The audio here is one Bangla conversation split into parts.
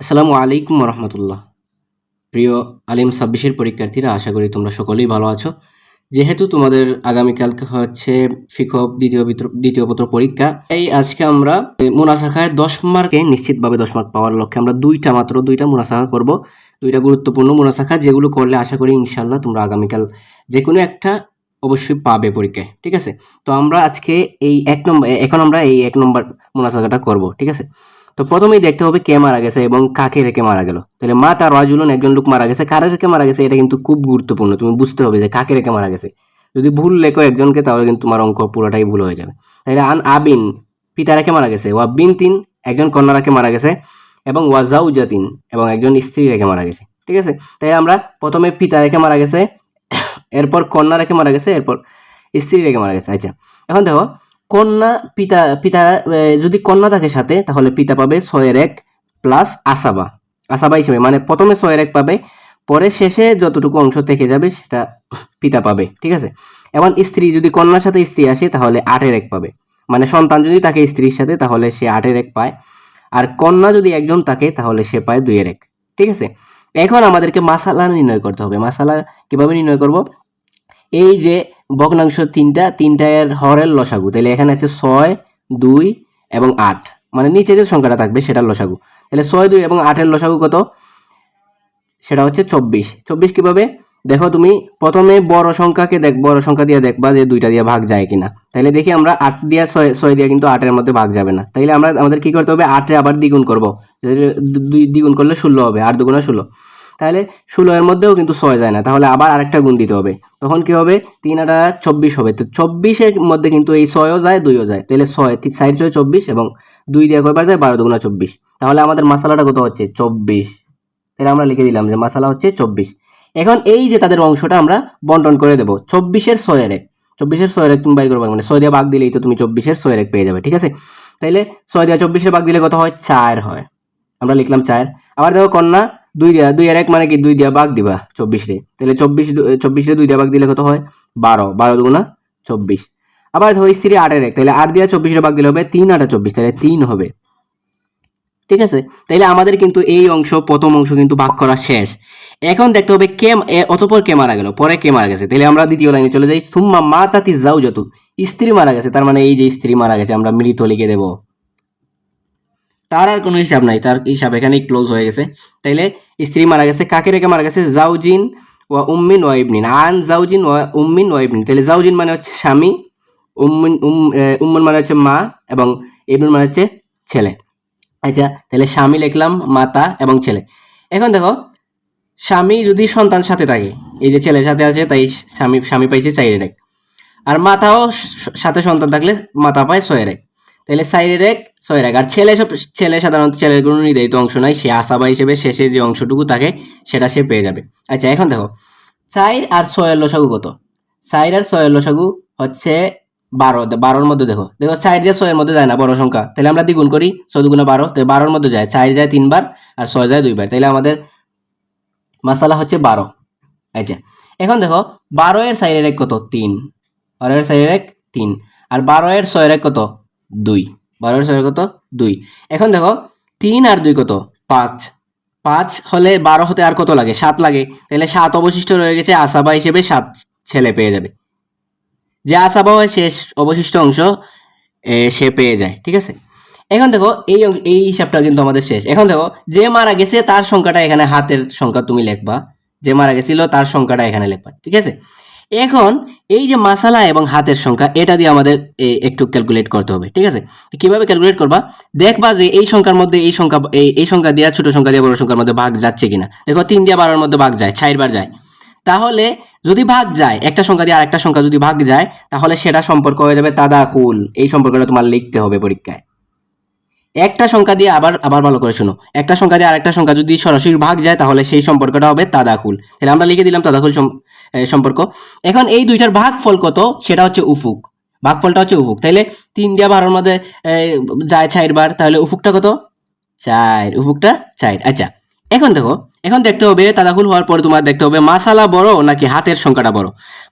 আসসালামু আলাইকুম রহমতুল্লাহ। প্রিয় আলিম ২৬-এর পরীক্ষার্থীরা, আশা করি তোমরা সকলেই ভালো আছো। যেহেতু তোমাদের আগামীকালকে হচ্ছে ফিকহ দ্বিতীয় পত্র পরীক্ষা, এই আজকে আমরা মুনাসাখায় ১০ মার্কে নিশ্চিতভাবে ১০ মার্ক পাওয়ার লক্ষ্যে আমরা মাত্র দুইটা মুনাসাখা করব। দুইটা গুরুত্বপূর্ণ মুনাসাখা, যেগুলো করলে আশা করি ইনশাল্লাহ তোমরা আগামীকাল যে কোনো একটা অবশ্যই পাবে পরীক্ষায়। ঠিক আছে, তো আমরা আজকে এখন আমরা এই ১ নম্বর মুনাসাখাটা করব। ঠিক আছে, তো প্রথমেই দেখতে হবে কে মারা গেছে এবং কাকে রেখে মারা গেল। তাহলে মাতা রাজুলুন, একজন লোক মারা গেছে, কারে রেখে মারা গেছে এটা কিন্তু খুব গুরুত্বপূর্ণ। তুমি বুঝতে হবে যে কাকে রেখে মারা গেছে। যদি ভুল লেখো একজনকে, তাহলে কিন্তু তোমার অঙ্ক পুরোটাই ভুল হয়ে যাবে। তাহলে আন আবিন, পিতা রেখে মারা গেছে। ওয়া বিনতিন, একজন কন্যা রেখে মারা গেছে। এবং ওয়া জাউজাতিন, এবং একজন স্ত্রী রেখে মারা গেছে। ঠিক আছে, তাই আমরা প্রথমে পিতা রেখে মারা গেছে, এরপর কন্যা রেখে মারা গেছে, এরপর স্ত্রী রেখে মারা গেছে। আচ্ছা, এখন দেখো কন্যা পিতা পিতা যদি কন্যা থাকে সাথে, তাহলে পিতা পাবে ৬-১ প্লাস আসাবা হিসেবে, মানে প্রথমে ৬-১ পাবে, পরে শেষে যতটুকু অংশ থেকে যাবে সেটা পিতা পাবে। ঠিক আছে, এবং স্ত্রী, যদি কন্যার সাথে স্ত্রী আসে তাহলে ৮-১ পাবে, মানে সন্তান যদি থাকে স্ত্রীর সাথে তাহলে সে ৮-১ পায়, আর কন্যা যদি একজন থাকে তাহলে সে পায় ২-১। ঠিক আছে, এখন আমাদেরকে মাসালা নির্ণয় করতে হবে। মাসালা কিভাবে নির্ণয় করব? এই যে ভগ্নাংশ তিনটা এর হরের লসাগু, তাহলে এখানে আছে ৬, ২ এবং ৮, মানে নিচে যে সংখ্যাটা থাকবে সেটার লসাগু। তাহলে ৬, ২ এবং ৮ এর লসাগু কত? সেটা হচ্ছে ২৪। ২৪ কিভাবে? দেখো, তুমি প্রথমে বড় সংখ্যা দিয়ে দেখবা যে দুইটা দিয়ে ভাগ যায় কিনা। তাহলে দেখি আমরা ৮ দিয়ে ৬ দিয়ে কিন্তু ৮ এর মধ্যে ভাগ যাবে না। তাইলে আমাদের কি করতে হবে? ৮ আবার দ্বিগুণ করব। দ্বিগুণ করলে ১৬ হবে, ৮ দুগুণা ১৬। তাহলে ১৬ এর মধ্যেও কিন্তু ৬ যায় না, তাহলে আবার আরেকটা গুণ দিতে হবে। তখন কি হবে? ৩ আর ২৪ হবে। তো ২৪ এর মধ্যে কিন্তু এই ৬ও যায়, ২ও যায়। তাহলে ৬ সাইড ৬ ২৪ এবং ২ দিয়ে কয়বার যায়? ১২ দুগুণা ২৪। তাহলে আমাদের মাসালাটা কত হচ্ছে? ২৪। তাহলে আমরা লিখে দিলাম যে মাসালা হচ্ছে ২৪। এখন এই যে তাদের অংশটা আমরা বন্টন করে দেবো। ২৪-এর ৬-১, ২৪-এর ৬-১ তুমি বাইর করবে, মানে ৬ দিয়ে ভাগ দিলেই তো তুমি ২৪-এর ৬-১ পেয়ে যাবে। ঠিক আছে, তাইলে ৬ দিয়ে ২৪-এর ভাগ দিলে কত হয়? ৪ হয়। আমরা লিখলাম ৪। আবার দেখো কন্যা ২ আর ১ মানে কি? ২ দিয়ে ভাগ দিবা ২৪-রে, তাহলে ২৪-রে ২ দিয়ে ভাগ দিলে কত হয়? ১২, ১২ দুগুণা ২৪। আবার ধরো স্ত্রী ৮-এর ১, তাহলে ৮ দিয়ে ২৪-রে ভাগ দিলে হবে ৩ ৮ ২৪, তাহলে ৩ হবে। ঠিক আছে, তাইলে আমাদের কিন্তু এই প্রথম অংশ কিন্তু ভাগ করা শেষ। এখন দেখতে হবে অতঃপর কে মারা গেল, পরে কে মারা গেছে। তাহলে আমরা দ্বিতীয় লাইনে চলে যাই। সুম্মা মাতাতি যাওজাতু, স্ত্রী মারা গেছে, তার মানে এই যে স্ত্রী মারা গেছে আমরা মৃত লিখে দেব। তার আর কোনো হিসাব নাই, তার হিসাব এখানেই ক্লোজ হয়ে গেছে। তাইলে স্ত্রী মারা গেছে, কাকে রেখে মারা গেছে? জাউজিন ওয়া উম্মিন ওয়া ইবনিন। আন জাউজিন ওয়া উম্মিন ওয়া ইবনিন, তাহলে জাউজিন মানে হচ্ছে স্বামী, উম্মুন মানে হচ্ছে মা, এবং ইবনুন মানে হচ্ছে ছেলে। আচ্ছা, তাহলে স্বামী লিখলাম, মাতা এবং ছেলে। এখন দেখো, স্বামী যদি সন্তান সাথে থাকে, এই যে ছেলের সাথে আছে, তাই স্বামী পাইছে ৪-১, আর মাতাও সাথে সন্তান থাকলে মাতা পায় ৬-১, তাহলে ৪-১ ৬-১। আর ছেলে সাধারণত ছেলের কোনো নির্ধারিত অংশ নাই, সে আসাবা হিসেবে শেষে যে অংশটুকু থাকে সেটা সে পেয়ে যাবে। আচ্ছা, এখন দেখো ৪ আর ৬ এর লসাগু কত? ৪ আর ৬ এর লসাগু হচ্ছে ১২। ১২-র মধ্যে দেখো ৪ দিয়ে ৬ এর মধ্যে যায় না বড় সংখ্যা, তাহলে আমরা দ্বিগুণ করি, ৬ দুগুণা ১২, তাই ১২-র মধ্যে যায়। ৪ যায় ৩ বার আর ৬ যায় ২ বার, তাইলে আমাদের মাসালা হচ্ছে ১২। আচ্ছা, এখন দেখো ১২ এর ৪-১ কত? ৩। ১২ এর ৪-১ ৩, আর ১২ এর ৬-১ কত? ২। ১২ এর ৬ কত? ২। এখন দেখো ৩ আর ২ কত? ৫। ৫ হলে ১২ হতে আর কত লাগে? ৭ লাগে, তাহলে ৭ অবশিষ্ট রয়ে গেছে, আসাবা হিসেবে ৭ ছেলে পেয়ে যাবে। যে আসাবা হয় শেষ অবশিষ্ট অংশ সে পেয়ে যায়। ঠিক আছে, এখন দেখো এই হিসাবটা কিন্তু আমাদের শেষ। এখন দেখো যে মারা গেছে তার সংখ্যাটা এখানে হাতের সংখ্যা তুমি লিখবা, যে মারা গেছিল তার সংখ্যাটা এখানে লিখবা। ঠিক আছে, এখন এই যে মাসালা এবং হাতের সংখ্যা, এটা দিয়ে আমাদের একটু ক্যালকুলেট করতে হবে। ঠিক আছে, কিভাবে ক্যালকুলেট করবা? দেখবা যে এই সংখ্যার মধ্যে এই সংখ্যা দিয়ে ছোট সংখ্যা দিয়ে বড় সংখ্যার মধ্যে ভাগ যাচ্ছে কিনা। দেখো ৩ দিয়ে ১২-এর মধ্যে ভাগ যায়, ৪ বার যায়। তাহলে যদি ভাগ যায়, একটা সংখ্যা দিয়ে আরেকটা সংখ্যা যদি ভাগ যায়, তাহলে সেটা সম্পর্ক হয়ে যাবে তাদাখুল। এই সম্পর্কটা তোমার লিখতে হবে পরীক্ষায়। একটা সংখ্যা দিয়ে আবার ভালো করে শোনো, একটা সংখ্যা দিয়ে আরেকটা সংখ্যা যদি সরাসরি ভাগ যায়, তাহলে সেই সম্পর্কটা হবে তাদাখুল। তাহলে আমরা লিখে দিলাম তাদাখুল সম্পর্ক। এখন এই দুইটার ভাগফল কত? সেটা হচ্ছে উফুক, ভাগফলটা হচ্ছে উফুক। তাইলে ৩ দিয়ে ১২-এর মধ্যে যায় ৪ বার, তাহলে উফুকটা কত? ৪, উফুকটা ৪। আচ্ছা, এখন দেখো, এখন দেখতে হবে তাদাখুল হওয়ার পরে তোমার দেখতে হবে মাসালা বড় নাকি হাতের সংখ্যাটা বড়।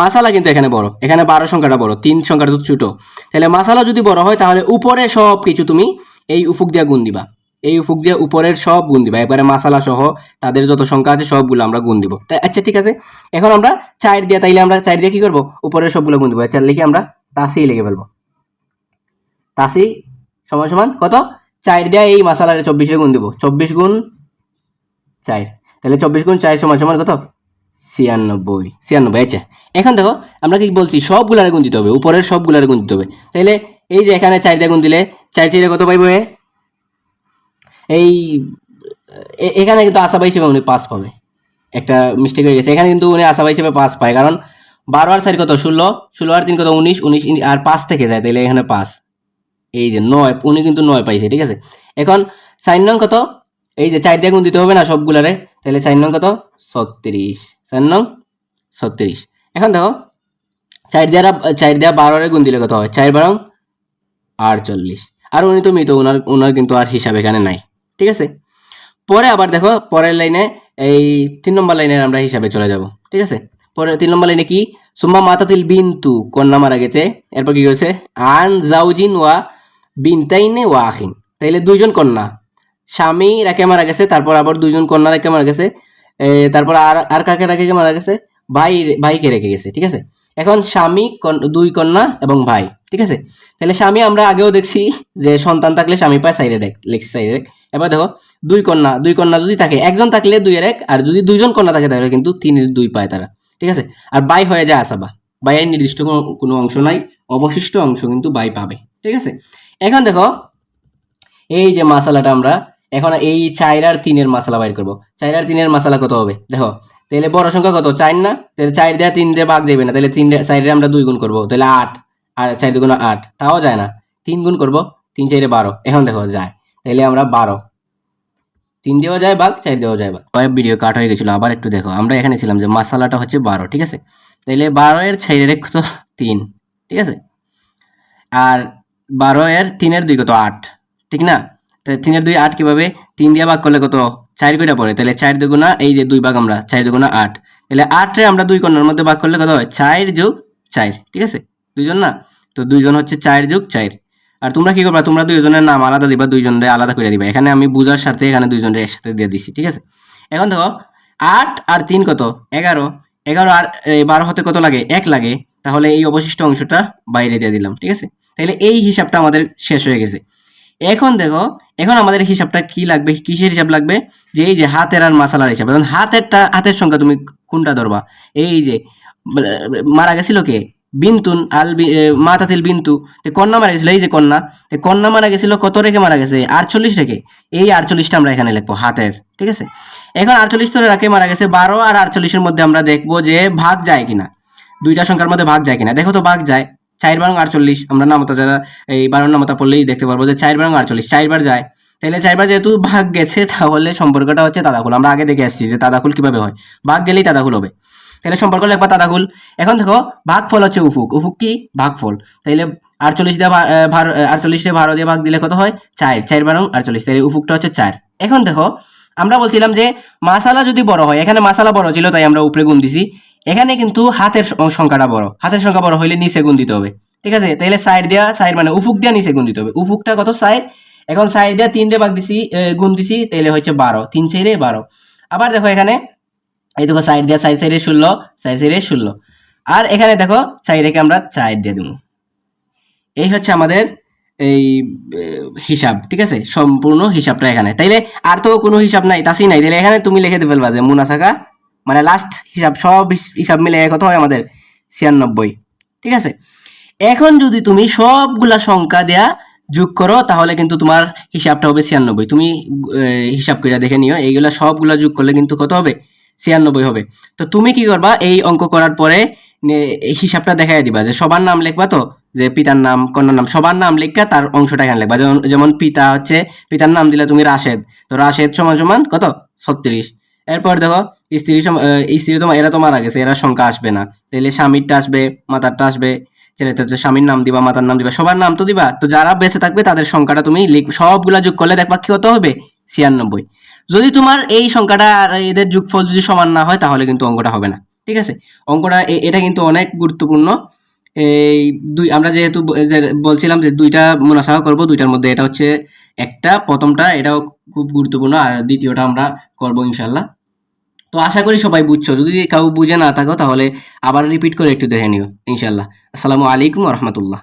মাসালা কিন্তু এখানে বড়, এখানে ১২ সংখ্যাটা বড়, ৩ সংখ্যাটা তো ছোট। তাহলে মাসালা যদি বড় হয়, তাহলে উপরে সব কিছু তুমি এই উফুক দিয়ে গুণ দিবা। এই উফুক দিয়ে উপরের সব গুণ দিবা, একবারে মাসালা সহ তাদের যত সংখ্যা আছে সবগুলো আমরা গুণ দিব। তাই আচ্ছা ঠিক আছে, এখন আমরা 4 দিয়ে, তাইলে আমরা 4 দিয়ে কি করব, উপরের সবগুলো গুণ দিব। 4 লিখে আমরা তাসি লিখে ফেলবো। তাসি সমান সমান কত, 4 দিয়ে এই মাসালারে 24 এর গুণ দিব, 24 গুণ 4, তাহলে 24 গুণ 4 সমান সমান কত, 96। 96। আচ্ছা এখন দেখো আমরা কি বলছি, সবগুলারে গুণ দিতে হবে, উপরের সবগুলারে গুণ দিতে হবে। তাহলে এই যে এখানে 4 দিয়ে গুণ দিলে 4 4 কত পাইবো, এই এখানে কিন্তু আসাবা হিসেবে উনি 5 পাবে, একটা মিস্টেক হয়ে গেছে, এখানে কিন্তু উনি আসাবা হিসেবে 5 পায়, কারণ 12 আর 4 কত 16, 16 আর 3 কত 19, 19 আর 5 থেকে যায়, তাহলে এখানে 5, এই যে 9, উনি কিন্তু 9 পাইছে। ঠিক আছে, এখন 4 নং কত, এই যে 4 দিয়ে গুণ দিতে হবে না সবগুলারে, তাহলে 4 নং কত 36, 4 নং 36। এখন দেখো 4 দিয়ে 12 রে গুণ দিলে কত হয়, 4 12 48, আর উনি তো মৃত, উনার কিন্তু আর হিসাব এখানে নাই। ঠিক আছে, পরে আবার দেখো পরের লাইনে, এই 3 নম্বর লাইনের আমরা হিসাবে চলে যাব। ঠিক আছে, পরে 3 নম্বর লাইনে কি, সুম্মা মাতাতিল বিনতু, কন্যা মারা গেছে, এরপর কি করেছে, আন জাউজিন ওয়া বিনতাইনে ওয়া আখিন, তাইলে দুইজন কন্যা, স্বামী রেখে মারা গেছে, তারপর আবার দুইজন কন্যা রেখে মারা গেছে, তারপর আর কাকে রেখে মারা গেছে, ভাইকে রেখে গেছে। ঠিক আছে, এখন স্বামী, 2 কন্যা এবং ভাই। ঠিক আছে, তাহলে স্বামী আমরা আগেও দেখছি যে সন্তান থাকলে স্বামী পায় সাইডে এক, লেখছি সাইডে এক। এবার দেখো 2 কন্যা যদি থাকে, একজন থাকলে 2 এর 1, আর যদি 2জন কন্যা থাকে তাহলে কিন্তু 3 এর 2 পায় তারা। ঠিক আছে, আর বাই হয়ে যায় আসাবা, বাইয়ের নির্দিষ্ট কোনো অংশ নাই, অবশিষ্ট অংশ কিন্তু বাই পাবে। ঠিক আছে, এখন দেখো এই যে মাসালাটা আমরা এখন এই 4 আর 3 এর মাসালা বাইর করব। 4 আর 3 এর মাসালা কত হবে দেখো, তাহলে বড় সংখ্যা কত 4 না, তাহলে 4 দিয়ে 3 দিয়ে ভাগ যাবে না, তাহলে 4 এর আমরা 2 গুণ করব, তাহলে 8, আর 4 দুগুণ 8, তাও যায় না, 3 গুণ করব, 3 4 12, এখন দেখো যায়, তাহলে আমরা 12, 3 দিয়েও যায় ভাগ, 4 দিয়েও যায় ভাগ। কয়েক ভিডিও কাট হয়ে গেছিল, আবার একটু দেখো, আমরা এখানে ছিলাম যে মাসালাটা হচ্ছে 12। ঠিক আছে, তাহলে 12 এর 4 এর কত 3, ঠিক আছে, আর 12 এর 3 এর 2 কত 8, ঠিক না, তাহলে 3 এর 2 8 কিভাবে, 3 দিয়ে ভাগ করলে কত 4 কয়টা পড়ে, তাহলে 4 দুগুণা এই যে 2 ভাগ, আমরা 4 দুগুণা 8, তাহলে 8 রে আমরা 2 কর্ণের মধ্যে ভাগ করলে কত হয় 4 যোগ 4। ঠিক আছে, দুইজন না, তো দুইজন হচ্ছে 4 যোগ 4। আর তোমরা কি করবা, তোমরা দুইজনের নাম আলাদা দিবা, দুইজনের আলাদা করে দিবা, এখানে আমি বুঝার সাথে এখানে দুইজনের একসাথে দিয়ে দিছি। ঠিক আছে, এখন দেখো 8 আর 3 কত 11, 11 আর 12 হতে কত লাগে 1 লাগে, তাহলে এই অবশিষ্ট অংশটা বাইরে দিয়ে দিলাম। ঠিক আছে, তাহলে এই হিসাবটা আমাদের শেষ হয়ে গেছে। এখন দেখো, এখন আমাদের হিসাবটা কি লাগবে, কিসের হিসাব লাগবে, যে এই যে হাতের আর মাসালার হিসাব। এখন হাতের সংখ্যা তুমি কোনটা ধরবা, এই যে মারা গেছিল কে, বিন্তুন মাতাতিল বিন্তু, কন্যা মারা গেছিল, এই যে কন্যা মারা গেছিল কত রেখে মারা গেছে 48 রেখে, এই 48টা আমরা এখানে লিখবো হাতের। ঠিক আছে, এখন 48 ধরে রাখে মারা গেছে, 12 আর 48-এর মধ্যে আমরা দেখবো যে ভাগ যায় কিনা, দুইটা সংখ্যার মধ্যে ভাগ যায় কিনা, দেখো তো ভাগ যায়, 4 বারং 48, আমরা নামতা যারা এই 12 নামতা পড়লেই দেখতে পারবো যে 4 বারং 48, 4 বার যায়, তাহলে 4 বার যেহেতু ভাগ গেছে, তাহলে সম্পর্কটা হচ্ছে তাদাকুল। আমরা আগে দেখে আসছি যে তাদাকুল কিভাবে হয়, ভাগ গেলেই তাদাকুল হবে, তাহলে সম্পর্ক লিখবা তাদাকুল। এখন দেখো ভাগফল হচ্ছে উফুক, উফুক কি ভাগফল, তাহলে 48 দিয়ে 48 দিয়ে 12 দিয়ে ভাগ দিলে কত হয় 4, 4 বারং 48, তাহলে উফুকটা হচ্ছে 4। এখন দেখো আমরা বলছিলাম যে মাসালা যদি বড় হয়, এখানে মাসালা বড় ছিল তাই আমরা উপরে গুণ দিছি, এখানে কিন্তু হাতের সংখ্যাটা বড়, হাতের সংখ্যা বড় হইলে নিচে গুণ দিতে হবে। ঠিক আছে, তাহলে সাইড দেয়া, সাইড মানে উফুক দিয়া নিচে গুণ দিতে হবে, উফুকটা কত 4, এখন সাইড দেয়া 3 দিয়ে ভাগ দিছি, গুণ দিছি, তাহলে হচ্ছে 12, 3 4 12। আবার দেখো এখানে এই দেখো সাইড দেয়া, সাইডে 16, সাইডে 16, আর এখানে দেখো সাইড রেখে আমরা 4 দিয়ে দেবো। এই হচ্ছে আমাদের এই হিসাব। ঠিক আছে, সম্পূর্ণ হিসাবটা এখানে, তাইলে আর তো কোনো হিসাব নাই, তাসি নাই, তাহলে এখানে তুমি লিখে দিয়ে ফেলবা যে মুনাসাকা মানে লাস্ট হিসাব, সব হিসাব মিলে কত হয় আমাদের 96। ঠিক আছে, এখন যদি তুমি সবগুলা সংখ্যা দেয়া যোগ করো তাহলে কিন্তু তোমার হিসাবটা হবে 96। তুমি হিসাব করে দেখে নিও, এইগুলা সবগুলা যোগ করলে কিন্তু কত হবে 96 হবে। তো তুমি কি করবা, এই অঙ্ক করার পরে হিসাবটা দেখাই দিবা, যে সবার নাম লিখবা, তো যে পিতার নাম কন্যার নাম সবার নাম লিখা তার অংশটা এখানে লিখবা, যেমন পিতা হচ্ছে, পিতার নাম দিলে তুমি রাশেদ, তো রাশেদ সমান সমান কত 36। এরপর দেখো স্ত্রী তো এরা তো মারা গেছে, এরা সংখ্যা আসবে না, তাহলে স্বামীরটা আসবে, মাতারটা আসবে, ছেলেটা তো স্বামীর নাম দিবা, মাতার নাম দিবা, সবার নাম তো দিবা, তো যারা বেঁচে থাকবে তাদের সংখ্যাটা তুমি সবগুলা যোগ করলে দেখবা কি কত হবে 96। যদি তোমার এই সংখ্যাটা আর এদের যোগফল যদি সমান না হয় তাহলে কিন্তু অঙ্কটা হবে না। ঠিক আছে, অঙ্কটা এটা কিন্তু অনেক গুরুত্বপূর্ণ, এই আমরা যেহেতু বলছিলাম যে দুইটা মুনাসাবা করব, দুইটার মধ্যে এটা হচ্ছে একটা, প্রথমটা এটাও খুব গুরুত্বপূর্ণ, আর দ্বিতীয়টা আমরা করব ইনশাল্লাহ। তো আশা করি সবাই বুঝছো, যদি কাউ বুঝে না থাকো তাহলে আবার রিপিট করে একটু দেখে নিও ইনশাল্লাহ। আসসালামু আলাইকুম ওয়া রাহমাতুল্লাহ।